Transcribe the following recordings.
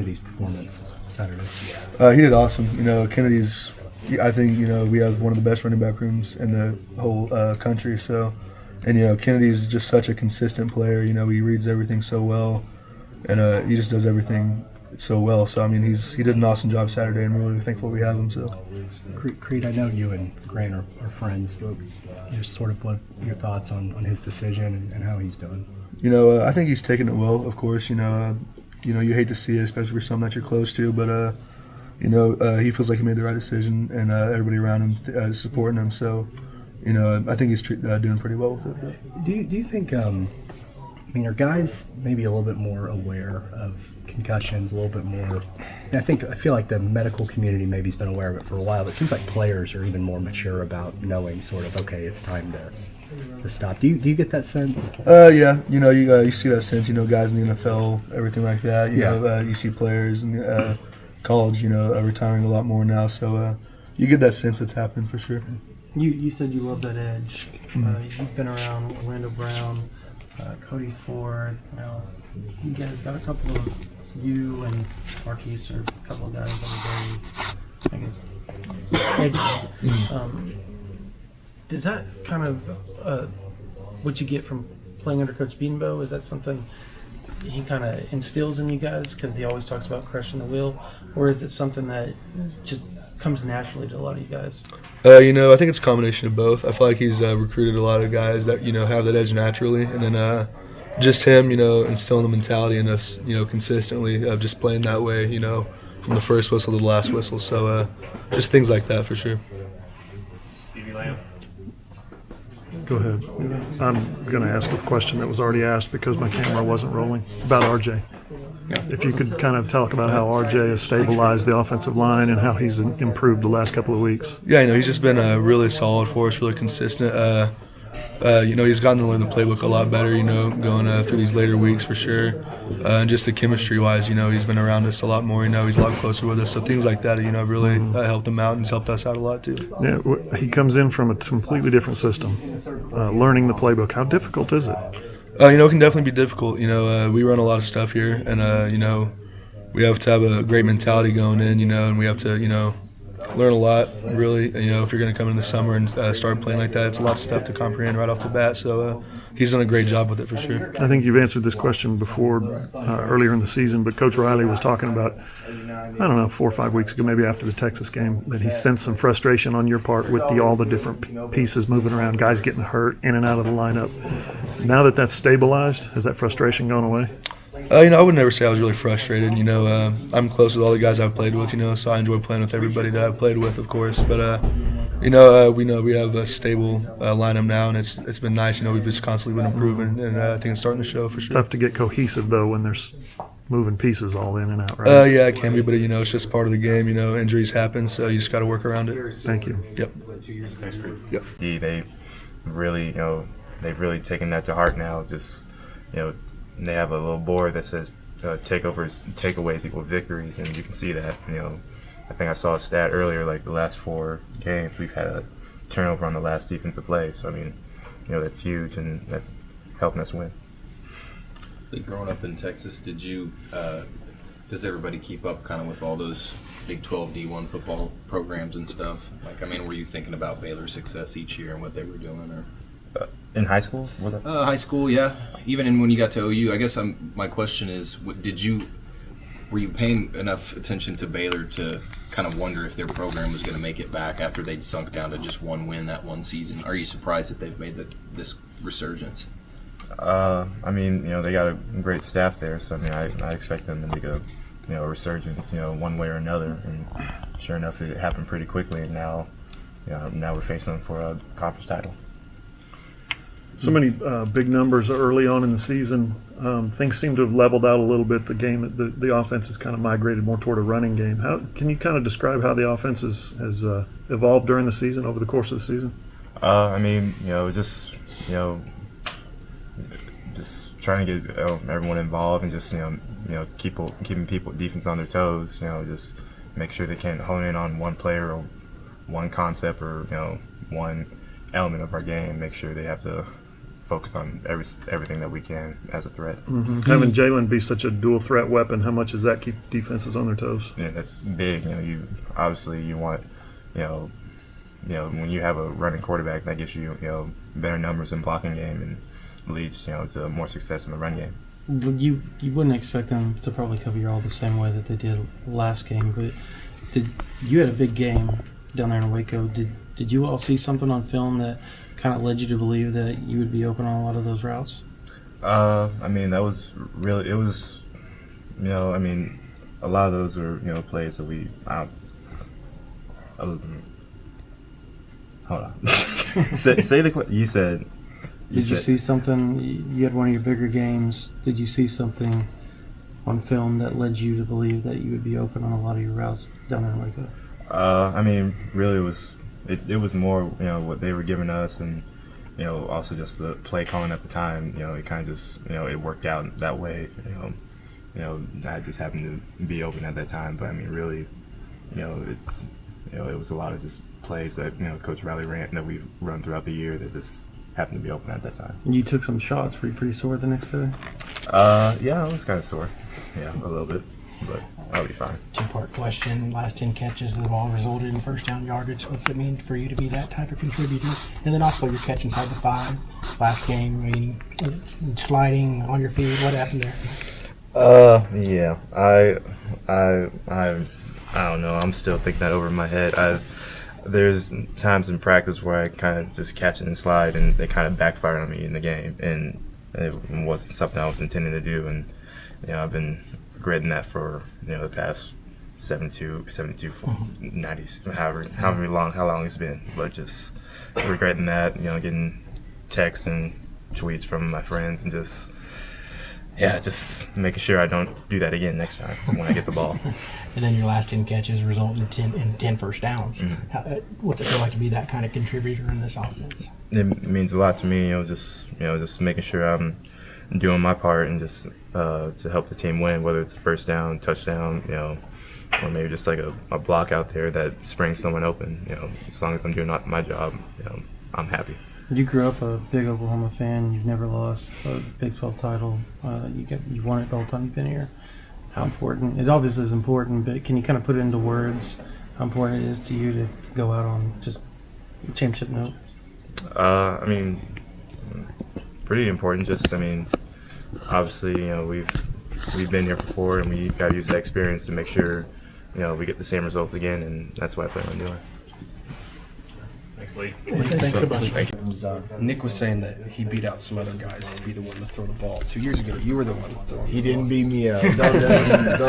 Kennedy's performance Saturday? He did awesome. Kennedy's. I think we have one of the best running back rooms in the whole country. So, and Kennedy's just such a consistent player. He reads everything so well, and he just does everything so well. So I mean, he did an awesome job Saturday, and we're really thankful we have him. So, Creed, I know you and Grant are friends, but just sort of what your thoughts on his decision and how he's doing. I think he's taking it well. Of course, you hate to see it, especially for someone that you're close to, but. He feels like he made the right decision, and everybody around him is supporting him. So, I think he's doing pretty well with it. Do you think, are guys maybe a little bit more aware of concussions, a little bit more? I feel like the medical community maybe has been aware of it for a while, but it seems like players are even more mature about knowing sort of, okay, it's time to stop. Do you get that sense? Yeah. You see that sense. Guys in the NFL, everything like that. You see players and. College, retiring a lot more now, so you get that sense it's happening for sure. You said you love that edge. You've been around Orlando Brown, Cody Ford. You guys got a couple of you and Marquise or a couple of guys that are very, edgy. Does that kind of what you get from playing under Coach Bedenbaugh? Is that something he kind of instills in you guys because he always talks about crushing the wheel, or is it something that just comes naturally to a lot of you guys? I think it's a combination of both. I feel like he's recruited a lot of guys that have that edge naturally, and then just him instilling the mentality in us consistently of just playing that way from the first whistle to the last whistle. So just things like that for sure. CeeDee Lamb. Go ahead. I'm going to ask a question that was already asked because my camera wasn't rolling, about RJ. If you could kind of talk about how RJ has stabilized the offensive line and how he's improved the last couple of weeks. Yeah, he's just been really solid for us, really consistent. He's gotten to learn the playbook a lot better, going through these later weeks for sure. And just the chemistry-wise, he's been around us a lot more. He's a lot closer with us. So things like that, really helped him out and it's helped us out a lot too. Yeah, he comes in from a completely different system, learning the playbook. How difficult is it? It can definitely be difficult. We run a lot of stuff here, and we have to have a great mentality going in. And we have to, learn a lot. Really, if you're going to come in the summer and start playing like that, it's a lot of stuff to comprehend right off the bat. So he's done a great job with it for sure. I think you've answered this question before earlier in the season, but Coach Riley was talking about, 4 or 5 weeks ago, maybe after the Texas game, that he sensed some frustration on your part with all the different pieces moving around, guys getting hurt in and out of the lineup. Now that that's stabilized, has that frustration gone away? I would never say I was really frustrated. I'm close with all the guys I've played with, so I enjoy playing with everybody that I've played with, of course. But, we know we have a stable lineup now, and it's been nice. We've just constantly been improving, and I think it's starting to show for sure. Tough to get cohesive, though, when there's moving pieces all in and out, right? Yeah, it can be, but, it's just part of the game. Injuries happen, so you just got to work around it. Thank you. Yep. Yep. They've really, they've really taken that to heart now. Just, they have a little board that says takeaways equal victories, and you can see that. I think I saw a stat earlier, like the last 4 games, we've had a turnover on the last defensive play. So, that's huge, and that's helping us win. Growing up in Texas, does everybody keep up kind of with all those Big 12 D1 football programs and stuff? Were you thinking about Baylor's success each year and what they were doing? Or in high school? High school, yeah. Even when you got to OU, I guess my question is, were you paying enough attention to Baylor to kind of wonder if their program was going to make it back after they'd sunk down to just one win that one season? Are you surprised that they've made this resurgence? They got a great staff there, so I expect them to make a resurgence, one way or another. And sure enough, it happened pretty quickly, and now we're facing them for a conference title. So many big numbers early on in the season. Things seem to have leveled out a little bit. The offense has kind of migrated more toward a running game. How can you kind of describe how the offense has evolved during the season, over the course of the season? Just trying to get everyone involved and just keeping people defense on their toes. Just make sure they can't hone in on one player or one concept or one element of our game. Make sure they have to focus on everything that we can as a threat. Having Jalen be such a dual threat weapon, how much does that keep defenses on their toes? Yeah, that's big. You obviously you want when you have a running quarterback, that gives you better numbers in blocking game and leads to more success in the run game. You wouldn't expect them to probably cover you all the same way that they did last game, but you had a big game down there in Waco. Did you all see something on film that kind of led you to believe that you would be open on a lot of those routes? That was really, it was, a lot of those were, plays that we, hold on. say you said. Did you see something? You had one of your bigger games. Did you see something on film that led you to believe that you would be open on a lot of your routes down there in Waco? Really, it was more, what they were giving us, and also just the play calling at the time. It kind of just, it worked out that way. I just happened to be open at that time, but really, it was a lot of just plays that Coach Riley ran that we've run throughout the year that just happened to be open at that time. You took some shots. Were you pretty sore the next day? Yeah, I was kind of sore. Yeah, a little bit, but I'll be fine. Two-part question. Last 10 catches of the ball resulted in first down yardage. What's it mean for you to be that type of contributor? And then also your catch inside the 5 last game, sliding on your feet. What happened there? Yeah, I don't know. I'm still thinking that over in my head. There's times in practice where I kind of just catch it and slide, and they kind of backfire on me in the game, and it wasn't something I was intending to do. And I've been regretting that for the past 72, 90, how long it's been. But just regretting that, getting texts and tweets from my friends, and just making sure I don't do that again next time when I get the ball. And then your last 10 catches result in 10 first downs. Mm-hmm. What's it feel like to be that kind of contributor in this offense? It means a lot to me, just making sure I'm doing my part and just to help the team win, whether it's a first down, touchdown, or maybe just like a block out there that springs someone open. As long as I'm doing my job, I'm happy. You grew up a big Oklahoma fan. You've never lost a Big 12 title. You won it the whole time you've been here. How important? It obviously is important, but can you kind of put it into words how important it is to you to go out on just a championship note? Pretty important. Obviously, we've been here before, and we got to use that experience to make sure, we get the same results again, and that's what I plan on doing. Thanks, Lee. Thanks so much. Nick was saying that he beat out some other guys to be the one to throw the ball. 2 years ago, you were the one throwing. He didn't beat me out. Don't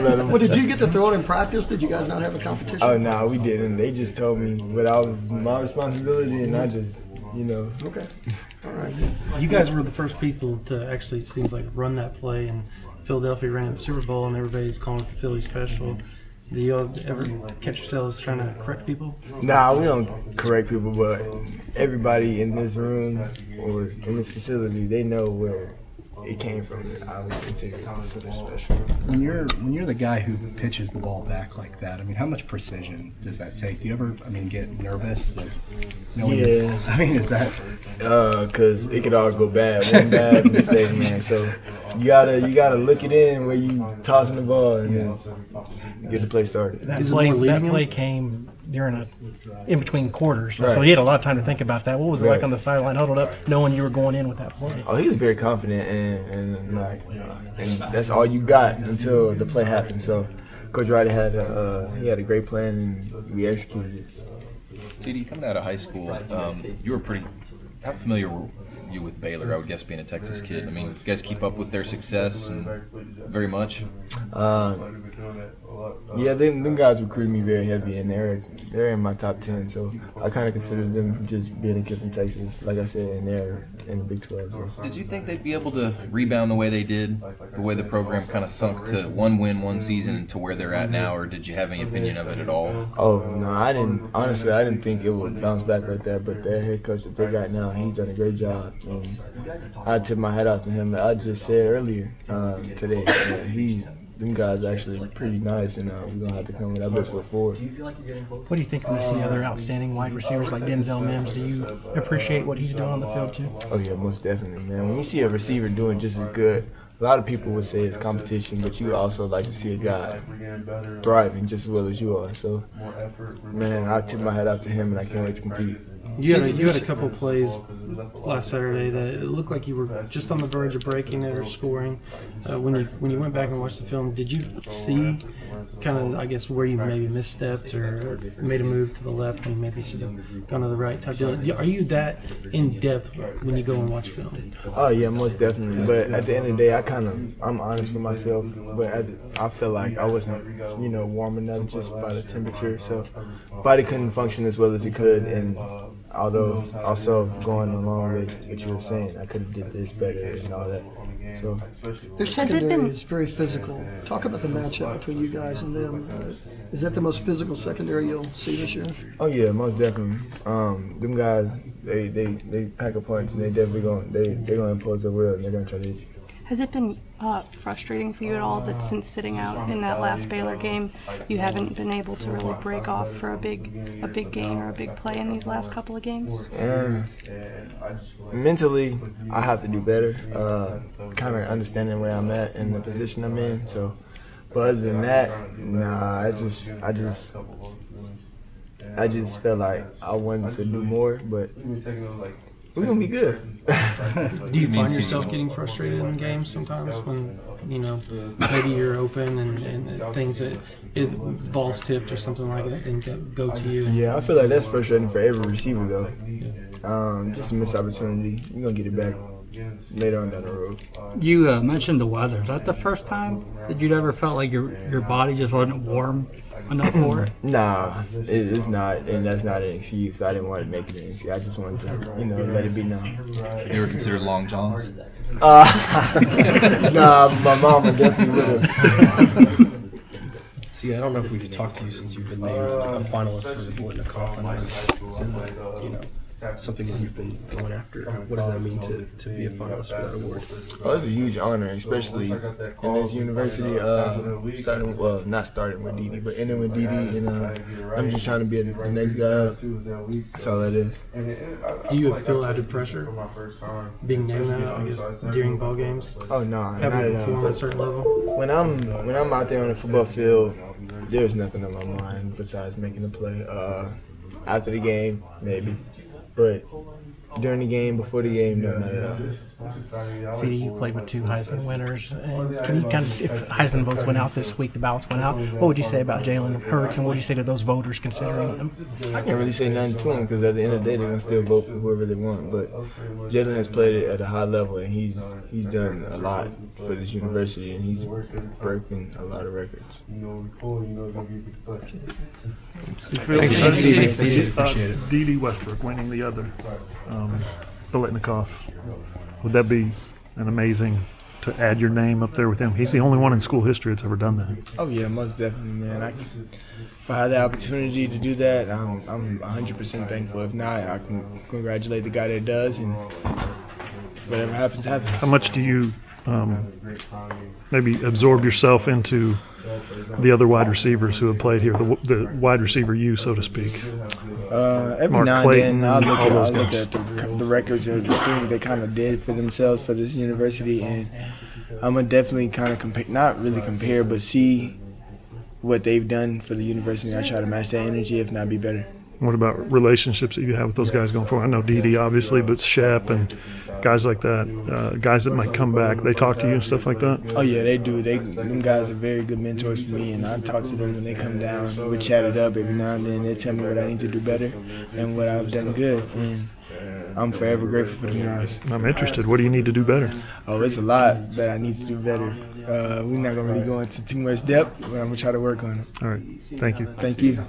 let him. Well, did you get to throw it in practice? Did you guys not have a competition? Oh, no, we didn't. They just told me without my responsibility, and I just, Okay. All right. You guys were the first people to actually, it seems like, run that play, and Philadelphia ran the Super Bowl, and everybody's calling it the Philly special. Do you ever catch yourselves trying to correct people? Nah, we don't correct people, but everybody in this room or in this facility, they know where it came from. I would consider it something special. When you're the guy who pitches the ball back like that, how much precision does that take? Do you ever, get nervous? Yeah. Is that? Cause it could all go bad. One bad mistake, man. So you gotta look it in where you tossing the ball and then get the play started. That Is it more leading play him? came during in between quarters, Right. so he had a lot of time to think about that. What was it Right. like on the sideline, huddled up, knowing you were going in with that play? Oh, he was very confident and that's all you got until the play happened. So Coach Riley had a great plan and we executed it. CeeDee, coming out of high school, you were pretty. How familiar were you with Baylor? I would guess being a Texas kid. You guys keep up with their success and very much. Yeah, them guys recruited me very heavy, and they're in my top 10. So I kind of consider them just being a kid from Texas, like I said, and they're in the Big 12. So. Did you think they'd be able to rebound the way they did, the way the program kind of sunk to one win, one season, and to where they're at now, or did you have any opinion of it at all? Oh no, I didn't. Honestly, I didn't think it would bounce back like that. But their head coach that they got now, he's done a great job. I tip my hat out to him. I just said earlier today that he's them guys actually pretty nice, and we're gonna have to come with our best foot forward. What do you think when you see other outstanding wide receivers like Denzel Mims? Do you appreciate what he's doing on the field too? Oh yeah, most definitely, man. When you see a receiver doing just as good, a lot of people would say it's competition, but you also like to see a guy thriving just as well as you are. So, man, I tip my hat out to him, and I can't wait to compete. You had a couple plays last Saturday that it looked like you were just on the verge of breaking it or scoring. When you went back and watched the film, did you see kind of, I guess, where you maybe misstepped or made a move to the left when you maybe should have gone to the right type deal? Are you that in depth when you go and watch film? Oh yeah, most definitely. But at the end of the day, I'm honest with myself. But I feel like I wasn't, warm enough just by the temperature, so body couldn't function as well as it could. And although also going along with what you were saying, I could have did this better and all that. So their secondary is very physical. Talk about the matchup between you guys and them. Is that the most physical secondary you'll see this year? Oh yeah, most definitely. Them guys, they pack a punch, and they definitely they're gonna impose their will, and they're gonna try to hit you. Has it been frustrating for you at all that since sitting out in that last Baylor game, you haven't been able to really break off for a big game or a big play in these last couple of games? Mentally, I have to do better. Kind of understanding where I'm at and the position I'm in. So, but other than that, nah. I just felt like I wanted to do more, but we're gonna be good. Do you find yourself getting frustrated in games sometimes when maybe you're open and things that balls tipped or something like that didn't go to you? Yeah, I feel like that's frustrating for every receiver though. Just a missed opportunity. You're gonna get it back later on down the road. You mentioned the weather. Is that the first time that you'd ever felt like your body just wasn't warm enough for it? Nah, it's not, and that's not an excuse. I didn't want to make it an excuse. I just wanted to, let it be known. You ever considered long johns? Nah, my mom would definitely would have. See, I don't know if we've talked to you since you've been named a finalist for the Blitnikoff, and something that you've been going after. What does that mean to be a finalist for that award? Oh, it's a huge honor, especially in this university. Not starting with Dede, but ending with Dede, and I'm just trying to be the next guy up. That's all that is. Do you feel added pressure being named that, I guess, during ball games? Oh no, having to perform at a certain level. When I'm out there on the football field, there's nothing on my mind besides making a play. After the game, maybe. But during the game, before the game, no, not at all. CeeDee, you played with two Heisman winners. And can you kind of, if Heisman votes went out this week, the ballots went out, what would you say about Jalen Hurts, and what would you say to those voters considering him? I can't really say nothing to him because at the end of the day, they're going to still vote for whoever they want. But Jalen has played it at a high level, and he's done a lot for this university, and he's broken a lot of records. Dede Westbrook winning the other Biletnikoff. Would that be an amazing to add your name up there with him? He's the only one in school history that's ever done that. Oh yeah, most definitely, man. If I had the opportunity to do that, I'm 100% thankful. If not, I can congratulate the guy that does, and whatever happens, happens. How much do you maybe absorb yourself into the other wide receivers who have played here, the wide receiver you, so to speak? Every Mark now Clayton, and then I'll look at the records or the things they kind of did for themselves for this university, and I'm going to definitely kind of compare, not really compare, but see what they've done for the university, and I try to match that energy, if not be better. What about relationships that you have with those guys going forward? I know Dede, obviously, but Shep and guys like that, guys that might come back, they talk to you and stuff like that? Oh, yeah, they do. Them guys are very good mentors for me, and I talk to them when they come down. We chat it up every now and then. They tell me what I need to do better and what I've done good, and I'm forever grateful for them guys. I'm interested. What do you need to do better? Oh, it's a lot that I need to do better. We're not going to really go into too much depth, but I'm going to try to work on it. All right. Thank you. Thank you.